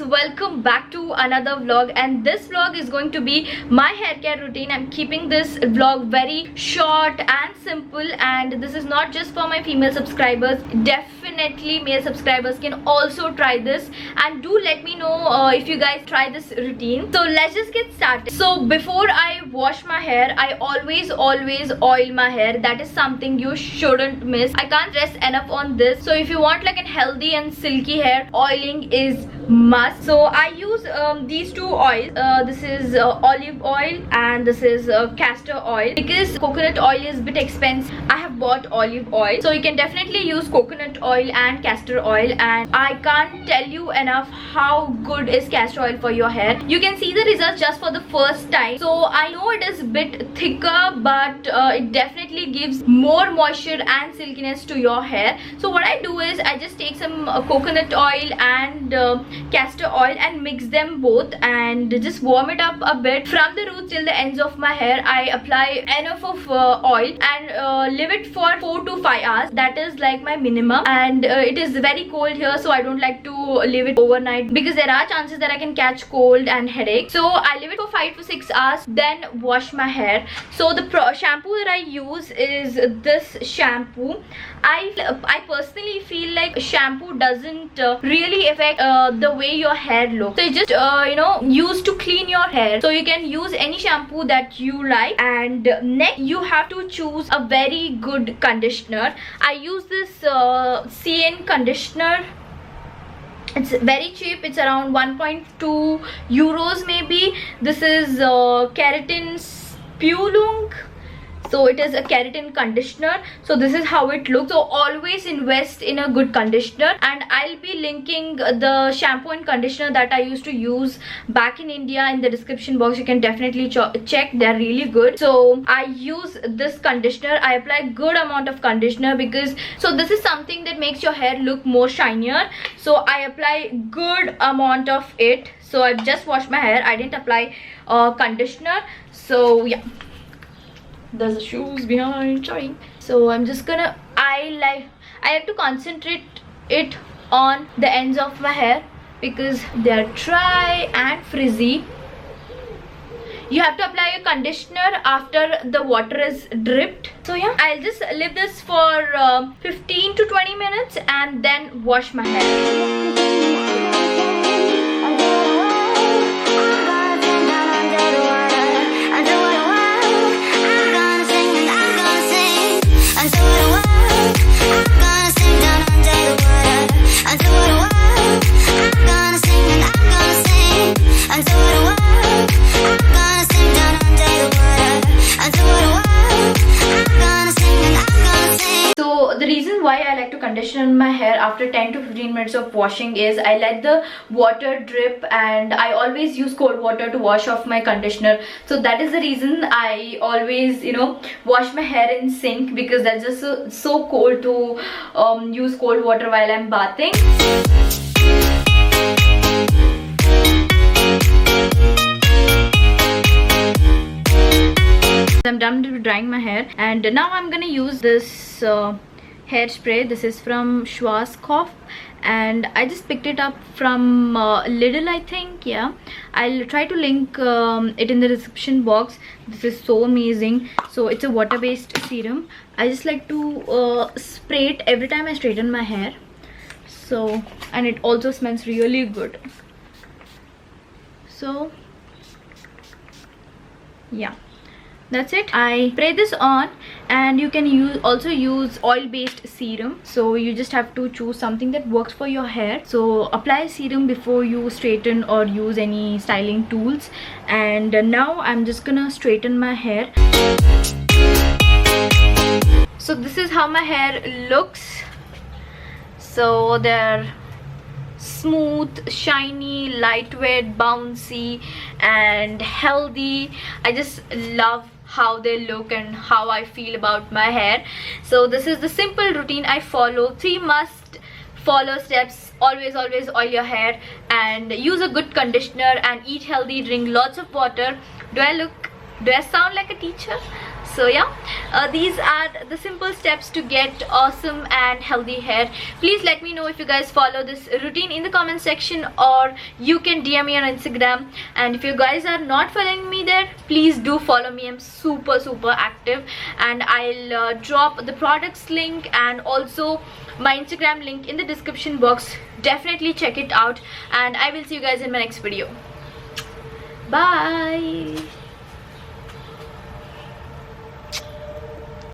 guys, welcome back to another vlog, and this vlog is going to be my hair care routine. I'm keeping this vlog very short and simple, and this is not just for my female subscribers. Definitely male subscribers can also try this, and do let me know if you guys try this routine. So let's just get started. So before I wash my hair, I always oil my hair. That is something you shouldn't miss. I can't stress enough on this. So if you want like a healthy and silky hair, oiling is must. So I use these two oils. This is olive oil and this is castor oil. Because coconut oil is a bit expensive, I have bought olive oil. So you can definitely use coconut oil and castor oil, and I can't tell you enough how good is castor oil for your hair. You can see the results just for the first time. So I know it is a bit thicker, but it definitely gives more moisture and silkiness to your hair. So what I do is I just take some coconut oil and castor oil and mix them both and just warm it up a bit from the roots till the ends of my hair. I apply enough of oil and leave it for 4 to 5 hours. That is like my minimum, and it is very cold here, so I don't like to leave it overnight because there are chances that I can catch cold and headache. So I leave it for 5 to 6 hours, then wash my hair. So the shampoo that I use is this shampoo. I personally feel like shampoo doesn't really affect the way your hair looks. So it's just used to clean your hair. So you can use any shampoo that you like. And next you have to choose a very good conditioner. I use this CIEN conditioner. It's very cheap. It's around 1.2 euros maybe. This is Keratin SPÜLUNG. So it is a keratin conditioner. So this is how it looks. So always invest in a good conditioner, and I'll be linking the shampoo and conditioner that I used to use back in India in the description box. You can definitely check. They're really good. So I use this conditioner. I apply good amount of conditioner because this is something that makes your hair look more shinier. So I apply good amount of it. So I've just washed my hair. I didn't apply conditioner. So yeah, there's the shoes behind, sorry. So I'm just gonna I have to concentrate it on the ends of my hair because they are dry and frizzy. You have to apply a conditioner after the water is dripped. So yeah, I'll just leave this for 15 to 20 minutes and then wash my hair. Why I like to condition my hair after 10 to 15 minutes of washing is I let the water drip, and I always use cold water to wash off my conditioner. So that is the reason I always wash my hair in sink, because that's just so cold to use cold water while I'm bathing. I'm done drying my hair, and now I'm gonna use this hairspray. This is from Schwarzkopf, and I just picked it up from LIDL, I think. Yeah, I'll try to link it in the description box. This is so amazing. So it's a water-based serum. I just like to spray it every time I straighten my hair. So, and it also smells really good. So yeah, that's it. I spray this on, and you can also use oil-based serum. So you just have to choose something that works for your hair. So apply serum before you straighten or use any styling tools. And now I'm just gonna straighten my hair. So this is how my hair looks. So they're smooth, shiny, lightweight, bouncy and healthy. I just love how they look and how I feel about my hair. So this is the simple routine I follow. 3 must follow steps. Always oil your hair and use a good conditioner and eat healthy. Drink lots of water. Do I sound like a teacher? So yeah, these are the simple steps to get awesome and healthy hair. Please let me know if you guys follow this routine in the comment section, or you can DM me on Instagram. And if you guys are not following me there, please do follow me. I'm super active, and I'll drop the products link and also my Instagram link in the description box. Definitely check it out, and I will see you guys in my next video. Bye.